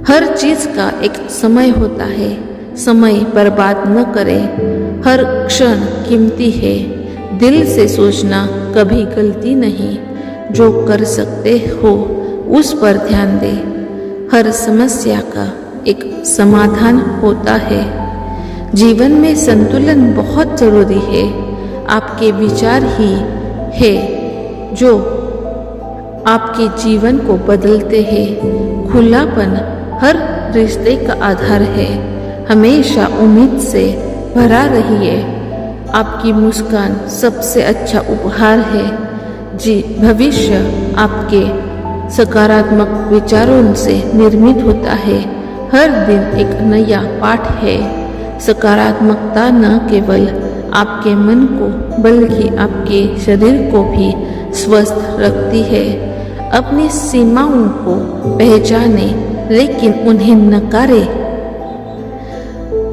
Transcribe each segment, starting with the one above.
हर चीज का एक समय होता है, समय बर्बाद न करें। हर क्षण कीमती है, दिल से सोचना कभी गलती नहीं। जो कर सकते हो उस पर ध्यान दे। हर समस्या का एक समाधान होता है। जीवन में संतुलन बहुत जरूरी है। आपके विचार ही है जो आपके जीवन को बदलते हैं। खुलापन हर रिश्ते का आधार है। हमेशा उम्मीद से भरा रहिए। आपकी मुस्कान सबसे अच्छा उपहार है। जी भविष्य आपके सकारात्मक विचारों से निर्मित होता है। हर दिन एक नया पाठ है। सकारात्मकता न केवल आपके मन को बल्कि आपके शरीर को भी स्वस्थ रखती है। अपनी सीमाओं को पहचाने लेकिन उन्हें नकारे।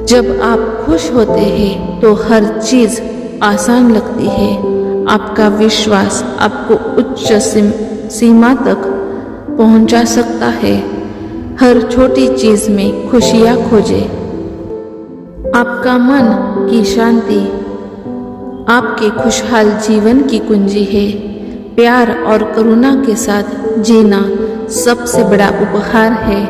जब आप खुश होते हैं तो हर चीज आसान लगती है। आपका विश्वास आपको उच्च सीमा तक पहुंचा सकता है। हर छोटी चीज में खुशियां खोजे। आपका मन की शांति आपके खुशहाल जीवन की कुंजी है। प्यार और करुणा के साथ जीना सबसे बड़ा उपहार है।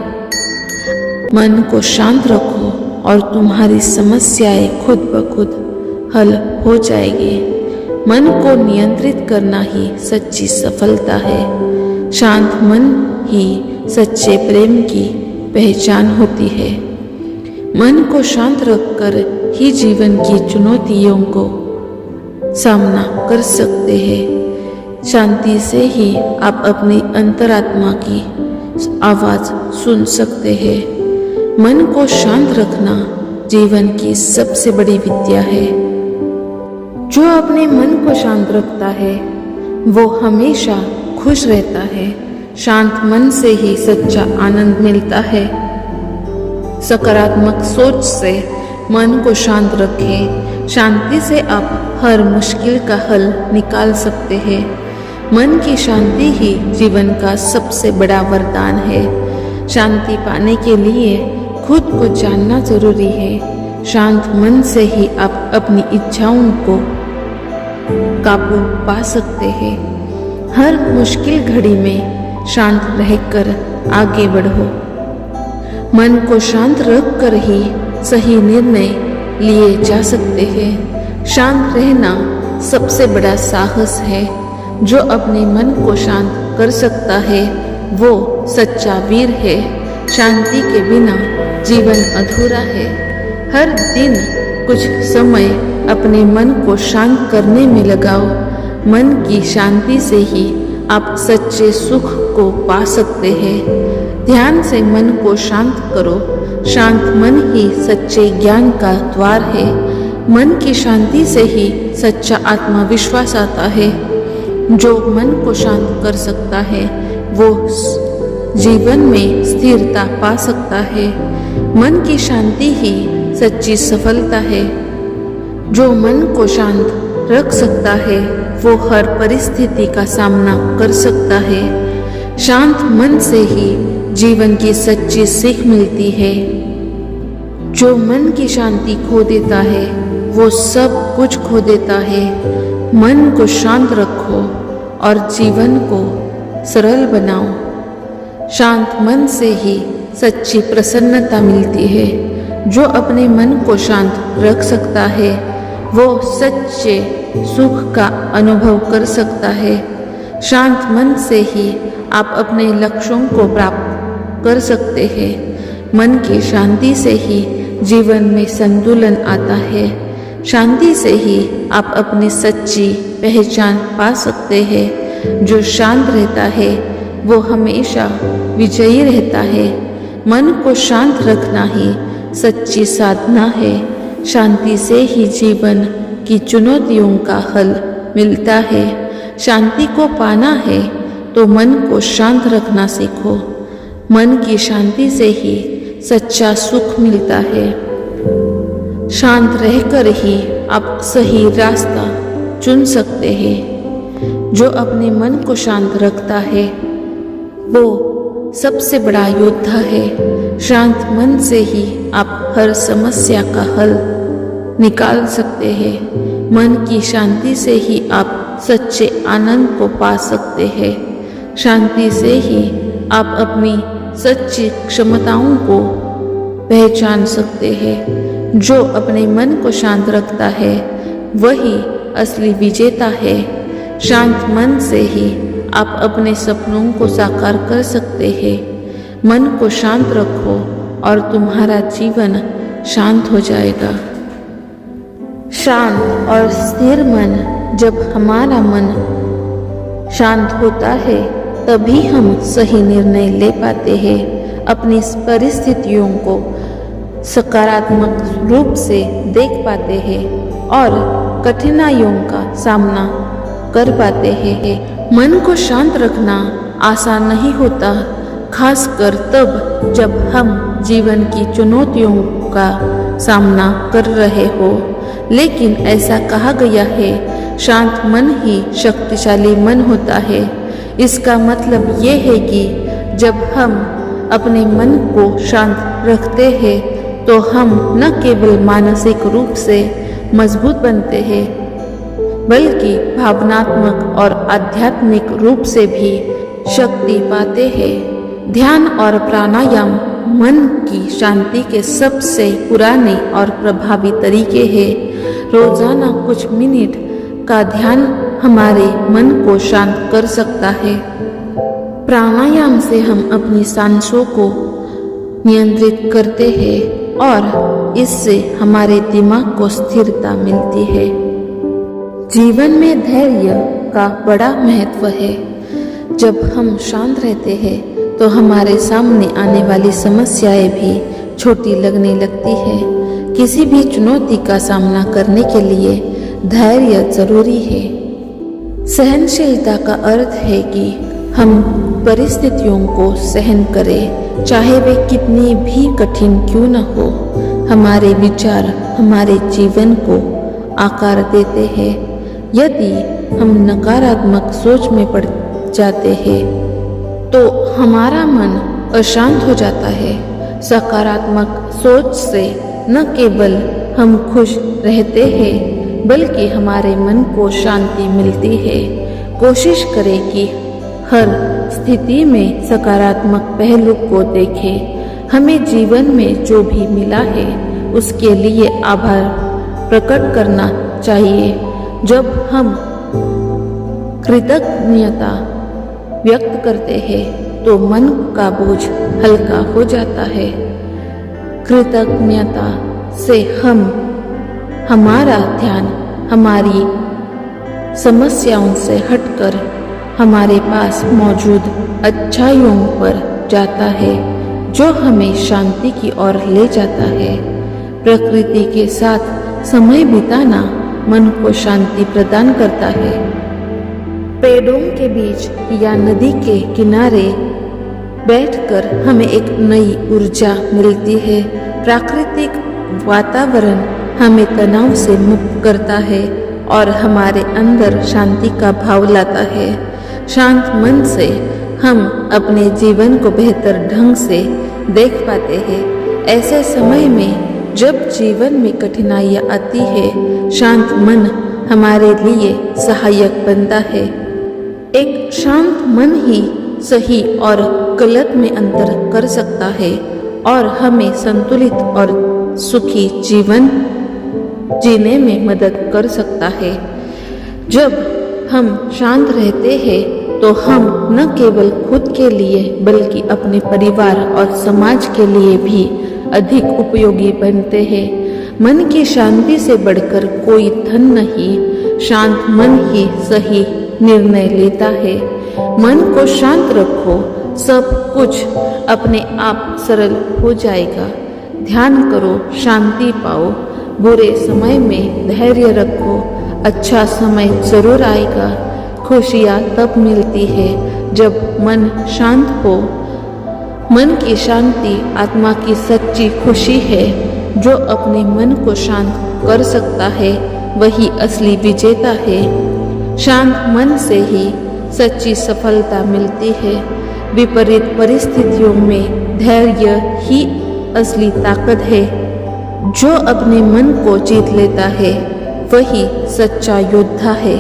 मन को शांत रखो और तुम्हारी समस्याएं खुद ब खुद हल हो जाएगी। मन को नियंत्रित करना ही सच्ची सफलता है। शांत मन ही सच्चे प्रेम की पहचान होती है। मन को शांत रखकर ही जीवन की चुनौतियों को सामना कर सकते हैं। शांति से ही आप अपनी अंतरात्मा की आवाज सुन सकते हैं। मन को शांत रखना जीवन की सबसे बड़ी विद्या है। जो अपने मन को शांत रखता है वो हमेशा खुश रहता है। शांत मन से ही सच्चा आनंद मिलता है। सकारात्मक सोच से मन को शांत रखें। शांति से आप हर मुश्किल का हल निकाल सकते हैं। मन की शांति ही जीवन का सबसे बड़ा वरदान है। शांति पाने के लिए खुद को जानना जरूरी है। शांत मन से ही आप अपनी इच्छाओं को काबू पा सकते हैं। हर मुश्किल घड़ी में शांत रहकर आगे बढ़ो। मन को शांत रखकर ही सही निर्णय लिए जा सकते हैं। शांत रहना सबसे बड़ा साहस है। जो अपने मन को शांत कर सकता है वो सच्चा वीर है। शांति के बिना जीवन अधूरा है। हर दिन कुछ समय अपने मन को शांत करने में लगाओ। मन की शांति से ही आप सच्चे सुख को पा सकते हैं। ध्यान से मन को शांत करो। शांत मन ही सच्चे ज्ञान का द्वार है। मन की शांति से ही सच्चा आत्मविश्वास आता है। जो मन को शांत कर सकता है वो जीवन में स्थिरता पा सकता है। मन की शांति ही सच्ची सफलता है। जो मन को शांत रख सकता है वो हर परिस्थिति का सामना कर सकता है। शांत मन से ही जीवन की सच्ची सीख मिलती है। जो मन की शांति खो देता है वो सब कुछ खो देता है। मन को शांत रखो और जीवन को सरल बनाओ। शांत मन से ही सच्ची प्रसन्नता मिलती है। जो अपने मन को शांत रख सकता है वो सच्चे सुख का अनुभव कर सकता है। शांत मन से ही आप अपने लक्ष्यों को प्राप्त कर सकते हैं। मन की शांति से ही जीवन में संतुलन आता है। शांति से ही आप अपनी सच्ची पहचान पा सकते हैं। जो शांत रहता है वो हमेशा विजयी रहता है। मन को शांत रखना ही सच्ची साधना है। शांति से ही जीवन की चुनौतियों का हल मिलता है। शांति को पाना है तो मन को शांत रखना सीखो। मन की शांति से ही सच्चा सुख मिलता है। शांत रहकर ही आप सही रास्ता चुन सकते हैं। जो अपने मन को शांत रखता है वो सबसे बड़ा योद्धा है। शांत मन से ही आप हर समस्या का हल निकाल सकते हैं। मन की शांति से ही आप सच्चे आनंद को पा सकते हैं। शांति से ही आप अपनी सच्ची क्षमताओं को पहचान सकते हैं। जो अपने मन को शांत रखता है वही असली विजेता है। शांत मन से ही आप अपने सपनों को साकार कर सकते हैं। मन को शांत रखो और तुम्हारा जीवन शांत हो जाएगा। शांत और स्थिर मन, जब हमारा मन शांत होता है तभी हम सही निर्णय ले पाते हैं, अपनी परिस्थितियों को सकारात्मक रूप से देख पाते हैं और कठिनाइयों का सामना कर पाते हैं। मन को शांत रखना आसान नहीं होता, खासकर तब जब हम जीवन की चुनौतियों का सामना कर रहे हो। लेकिन ऐसा कहा गया है, शांत मन ही शक्तिशाली मन होता है। इसका मतलब ये है कि जब हम अपने मन को शांत रखते हैं तो हम न केवल मानसिक रूप से मजबूत बनते हैं बल्कि भावनात्मक और आध्यात्मिक रूप से भी शक्ति पाते हैं। ध्यान और प्राणायाम मन की शांति के सबसे पुराने और प्रभावी तरीके हैं। रोजाना कुछ मिनट का ध्यान हमारे मन को शांत कर सकता है। प्राणायाम से हम अपनी सांसों को नियंत्रित करते हैं और इससे हमारे दिमाग को स्थिरता मिलती है। जीवन में धैर्य का बड़ा महत्व है। जब हम शांत रहते हैं तो हमारे सामने आने वाली समस्याएं भी छोटी लगने लगती है। किसी भी चुनौती का सामना करने के लिए धैर्य जरूरी है। सहनशीलता का अर्थ है कि हम परिस्थितियों को सहन करें, चाहे वे कितनी भी कठिन क्यों न हो। हमारे विचार हमारे जीवन को आकार देते हैं। यदि हम नकारात्मक सोच में पड़ जाते हैं तो हमारा मन अशांत हो जाता है। सकारात्मक सोच से न केवल हम खुश रहते हैं बल्कि हमारे मन को शांति मिलती है। कोशिश करें कि हर स्थिति में सकारात्मक पहलू को देखें। हमें जीवन में जो भी मिला है उसके लिए आभार प्रकट करना चाहिए। जब हम कृतज्ञता व्यक्त करते हैं तो मन का बोझ हल्का हो जाता है। कृतज्ञता से हमारा ध्यान हमारी समस्याओं से हटकर हमारे पास मौजूद अच्छाइयों पर जाता है, जो हमें शांति की ओर ले जाता है। प्रकृति के साथ समय बिताना मन को शांति प्रदान करता है। पेड़ों के बीच या नदी के किनारे बैठकर हमें एक नई ऊर्जा मिलती है। प्राकृतिक वातावरण हमें तनाव से मुक्त करता है और हमारे अंदर शांति का भाव लाता है। शांत मन से हम अपने जीवन को बेहतर ढंग से देख पाते हैं। ऐसे समय में जब जीवन में कठिनाइयाँ आती है, शांत मन हमारे लिए सहायक बनता है। एक शांत मन ही सही और गलत में अंतर कर सकता है और हमें संतुलित और सुखी जीवन जीने में मदद कर सकता है। जब हम शांत रहते हैं तो हम न केवल खुद के लिए बल्कि अपने परिवार और समाज के लिए भी अधिक उपयोगी बनते हैं। मन की शांति से बढ़कर कोई धन नहीं। शांत मन ही सही निर्णय लेता है। मन को शांत रखो, सब कुछ अपने आप सरल हो जाएगा। ध्यान करो, शांति पाओ। बुरे समय में धैर्य रखो, अच्छा समय जरूर आएगा। खुशियाँ तब मिलती है जब मन शांत हो। मन की शांति आत्मा की सच्ची खुशी है। जो अपने मन को शांत कर सकता है वही असली विजेता है। शांत मन से ही सच्ची सफलता मिलती है। विपरीत परिस्थितियों में धैर्य ही असली ताकत है। जो अपने मन को जीत लेता है वही सच्चा योद्धा है।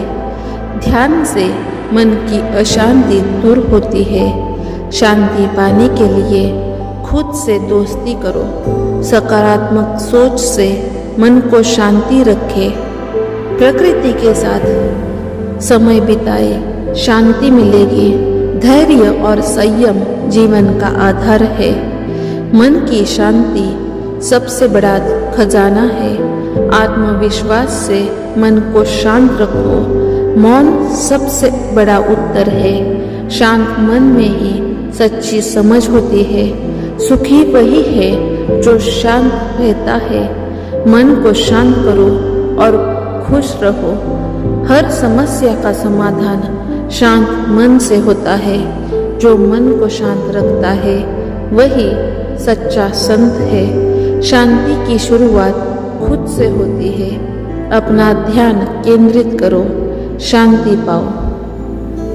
ध्यान से मन की अशांति दूर होती है। शांति पाने के लिए खुद से दोस्ती करो। सकारात्मक सोच से मन को शांति रखें। प्रकृति के साथ समय बिताए, शांति मिलेगी। धैर्य और संयम जीवन का आधार है। मन की शांति सबसे बड़ा खजाना है। आत्मविश्वास से मन को शांत रखो। मौन सबसे बड़ा उत्तर है। शांत मन में ही सच्ची समझ होती है। सुखी वही है जो शांत रहता है। मन को शांत करो और खुश रहो। हर समस्या का समाधान शांत मन से होता है। जो मन को शांत रखता है वही सच्चा संत है। शांति की शुरुआत खुद से होती है। अपना ध्यान केंद्रित करो, शांति पाओ।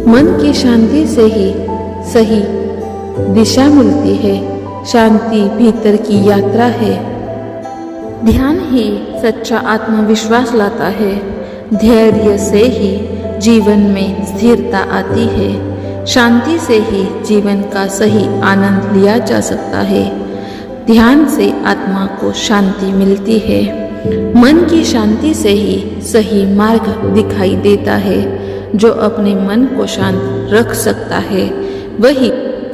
मन की शांति से ही सही दिशा मिलती है। शांति भीतर की यात्रा है। ध्यान ही सच्चा आत्मविश्वास लाता है। धैर्य से ही जीवन में स्थिरता आती है। शांति से ही जीवन का सही आनंद लिया जा सकता है। ध्यान से आत्मा को शांति मिलती है। मन की शांति से ही सही मार्ग दिखाई देता है। जो अपने मन को शांत रख सकता है वही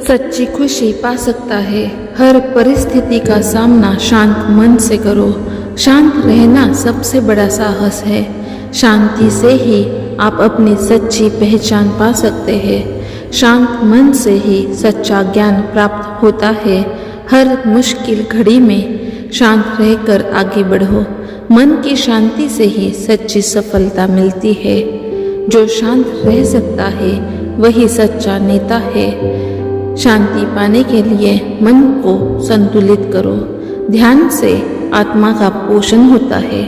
सच्ची खुशी पा सकता है। हर परिस्थिति का सामना शांत मन से करो। शांत रहना सबसे बड़ा साहस है। शांति से ही आप अपनी सच्ची पहचान पा सकते हैं। शांत मन से ही सच्चा ज्ञान प्राप्त होता है। हर मुश्किल घड़ी में शांत रहकर आगे बढ़ो। मन की शांति से ही सच्ची सफलता मिलती है। जो शांत रह सकता है वही सच्चा नेता है। शांति पाने के लिए मन को संतुलित करो। ध्यान से आत्मा का पोषण होता है।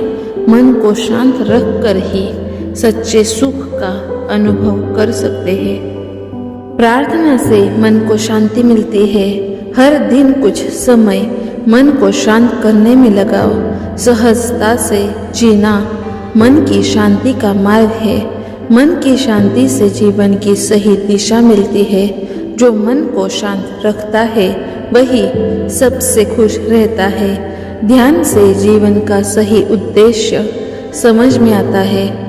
मन को शांत रखकर ही सच्चे सुख का अनुभव कर सकते हैं। प्रार्थना से मन को शांति मिलती है। हर दिन कुछ समय मन को शांत करने में लगाओ। सहजता से जीना मन की शांति का मार्ग है। मन की शांति से जीवन की सही दिशा मिलती है। जो मन को शांत रखता है वही सबसे खुश रहता है। ध्यान से जीवन का सही उद्देश्य समझ में आता है।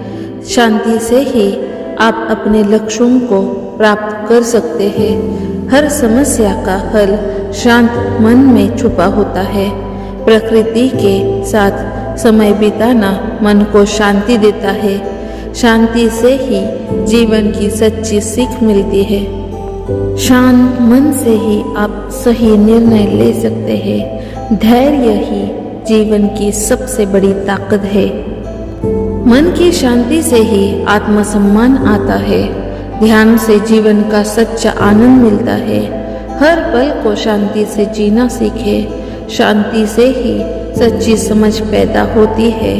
शांति से ही आप अपने लक्ष्यों को प्राप्त कर सकते हैं। हर समस्या का हल शांत मन में छुपा होता है। प्रकृति के साथ समय बिताना मन को शांति देता है। शांति से ही जीवन की सच्ची सीख मिलती है। शांत मन से ही आप सही निर्णय ले सकते हैं। धैर्य ही जीवन की सबसे बड़ी ताकत है। मन की शांति से ही आत्मसम्मान आता है। ध्यान से जीवन का सच्चा आनंद मिलता है। हर पल को शांति से जीना सीखे। शांति से ही सच्ची समझ पैदा होती है।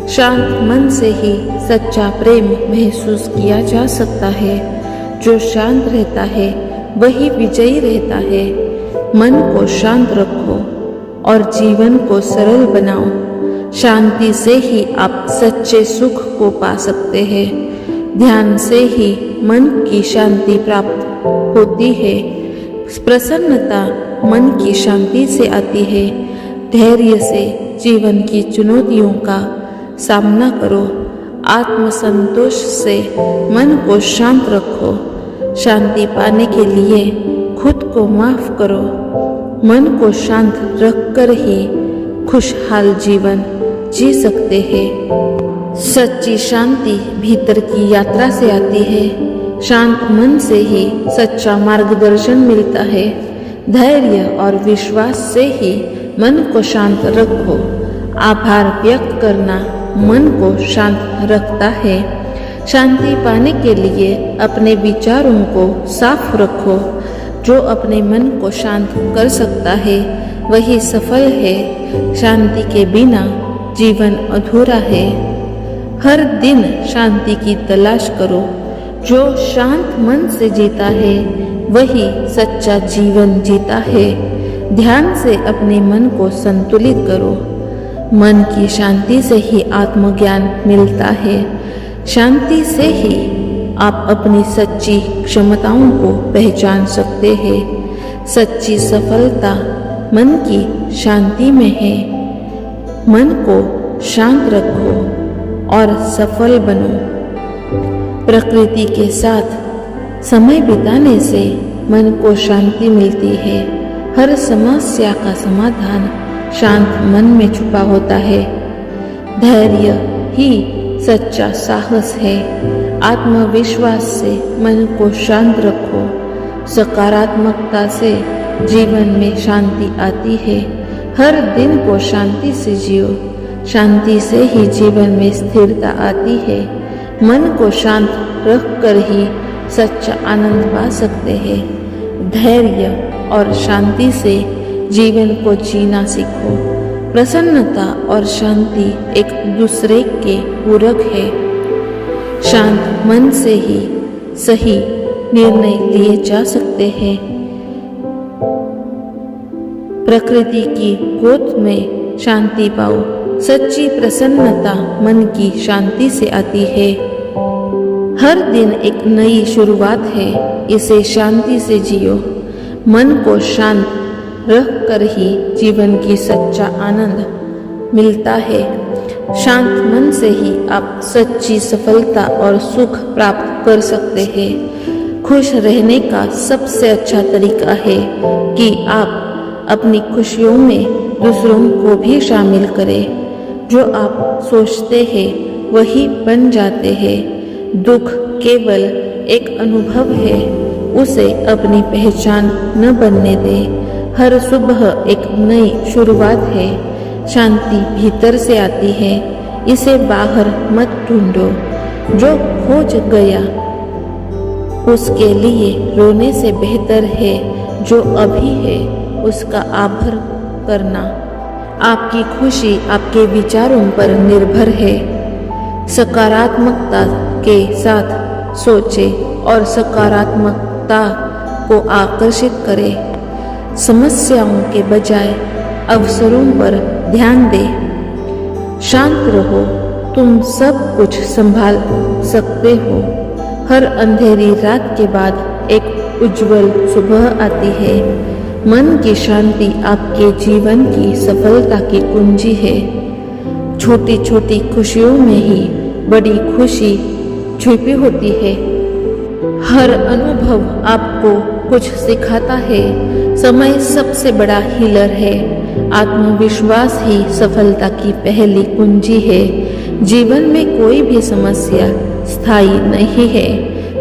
शांत मन से ही सच्चा प्रेम महसूस किया जा सकता है। जो शांत रहता है वही विजयी रहता है। मन को शांत रखो और जीवन को सरल बनाओ। शांति से ही आप सच्चे सुख को पा सकते हैं। ध्यान से ही मन की शांति प्राप्त होती है। प्रसन्नता मन की शांति से आती है। धैर्य से जीवन की चुनौतियों का सामना करो। आत्मसंतोष से मन को शांत रखो। शांति पाने के लिए खुद को माफ करो। मन को शांत रखकर ही खुशहाल जीवन जी सकते हैं। सच्ची शांति भीतर की यात्रा से आती है। शांत मन से ही सच्चा मार्गदर्शन मिलता है। धैर्य और विश्वास से ही मन को शांत रखो। आभार व्यक्त करना मन को शांत रखता है। शांति पाने के लिए अपने विचारों को साफ रखो। जो अपने मन को शांत कर सकता है वही सफल है। शांति के बिना जीवन अधूरा है। हर दिन शांति की तलाश करो। जो शांत मन से जीता है वही सच्चा जीवन जीता है। ध्यान से अपने मन को संतुलित करो। मन की शांति से ही आत्मज्ञान मिलता है। शांति से ही आप अपनी सच्ची क्षमताओं को पहचान सकते हैं। सच्ची सफलता मन की शांति में है। मन को शांत रखो और सफल बनो। प्रकृति के साथ समय बिताने से मन को शांति मिलती है। हर समस्या का समाधान शांत मन में छुपा होता है। धैर्य ही सच्चा साहस है। आत्मविश्वास से मन को शांत रखो। सकारात्मकता से जीवन में शांति आती है। हर दिन को शांति से जियो। शांति से ही जीवन में स्थिरता आती है। मन को शांत रखकर ही सच्चा आनंद पा सकते हैं। धैर्य और शांति से जीवन को जीना सीखो। प्रसन्नता और शांति एक दूसरे के पूरक है। शांत मन से ही सही निर्णय लिए जा सकते हैं। प्रकृति की गोद में शांति पाओ। सच्ची प्रसन्नता मन की शांति से आती है। हर दिन एक नई शुरुआत है। इसे शांति से जियो। मन को शांत रख कर ही जीवन की सच्चा आनंद मिलता है। शांत मन से ही आप सच्ची सफलता और सुख प्राप्त कर सकते हैं। खुश रहने का सबसे अच्छा तरीका है कि आप अपनी खुशियों में दूसरों को भी शामिल करें। जो आप सोचते हैं वही बन जाते हैं। दुख केवल एक अनुभव है। उसे अपनी पहचान न बनने दे। हर सुबह एक नई शुरुआत है। शांति भीतर से आती है। इसे बाहर मत ढूंढो। जो खोज गया उसके लिए रोने से बेहतर है जो अभी है उसका आभार करना। आपकी खुशी आपके विचारों पर निर्भर है। सकारात्मकता के साथ सोचें और सकारात्मकता को आकर्षित करें। समस्याओं के बजाय अवसरों पर ध्यान दें। शांत रहो। तुम सब कुछ संभाल सकते हो। हर अंधेरी रात के बाद एक उज्जवल सुबह आती है। मन की शांति आपके जीवन की सफलता की कुंजी है। छोटी छोटी खुशियों में ही बड़ी खुशी छुपी होती है। हर अनुभव आपको कुछ सिखाता है। समय सबसे बड़ा हीलर है। आत्मविश्वास ही सफलता की पहली कुंजी है। जीवन में कोई भी समस्या स्थायी नहीं है।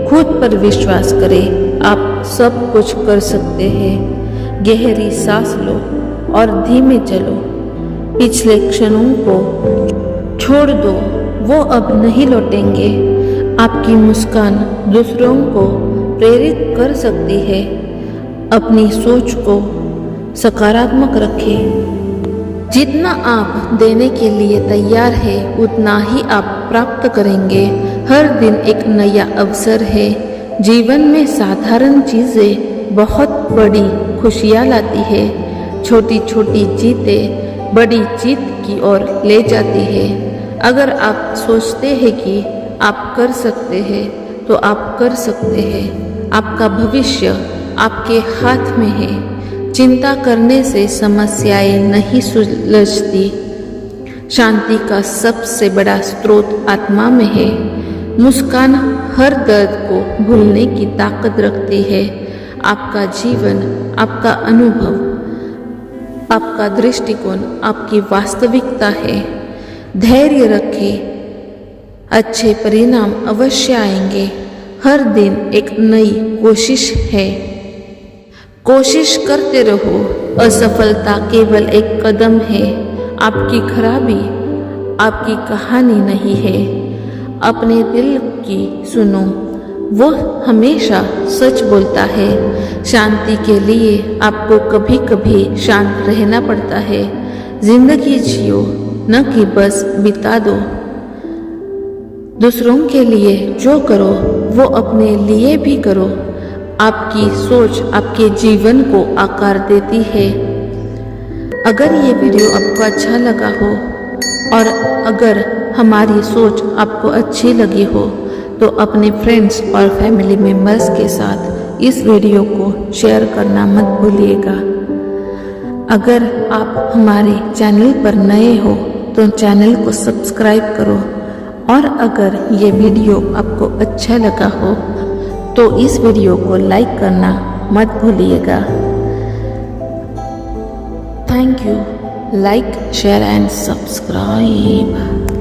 खुद पर विश्वास करें। आप सब कुछ कर सकते हैं। गहरी सांस लो और धीमे चलो। पिछले क्षणों को छोड़ दो। वो अब नहीं लौटेंगे। आपकी मुस्कान दूसरों को प्रेरित कर सकती है। अपनी सोच को सकारात्मक रखें। जितना आप देने के लिए तैयार है उतना ही आप प्राप्त करेंगे। हर दिन एक नया अवसर है। जीवन में साधारण चीजें बहुत बड़ी खुशियाँ लाती है। छोटी छोटी जीतें बड़ी जीत की ओर ले जाती है। अगर आप सोचते हैं कि आप कर सकते हैं तो आप कर सकते हैं। आपका भविष्य आपके हाथ में है। चिंता करने से समस्याएं नहीं सुलझती। शांति का सबसे बड़ा स्रोत आत्मा में है। मुस्कान हर दर्द को भूलने की ताकत रखती है। आपका जीवन, आपका अनुभव, आपका दृष्टिकोण आपकी वास्तविकता है। धैर्य रखें। अच्छे परिणाम अवश्य आएंगे। हर दिन एक नई कोशिश है। कोशिश करते रहो। असफलता केवल एक कदम है। आपकी खराबी आपकी कहानी नहीं है। अपने दिल की सुनो। वो हमेशा सच बोलता है। शांति के लिए आपको कभी कभी शांत रहना पड़ता है। जिंदगी जियो, न कि बस बिता दो। दूसरों के लिए जो करो वो अपने लिए भी करो। आपकी सोच आपके जीवन को आकार देती है। अगर ये वीडियो आपको अच्छा लगा हो और अगर हमारी सोच आपको अच्छी लगी हो तो अपने फ्रेंड्स और फैमिली मेम्बर्स के साथ इस वीडियो को शेयर करना मत भूलिएगा। अगर आप हमारे चैनल पर नए हो तो चैनल को सब्सक्राइब करो और अगर ये वीडियो आपको अच्छा लगा हो तो इस वीडियो को लाइक करना मत भूलिएगा। Thank you. Like, share and subscribe.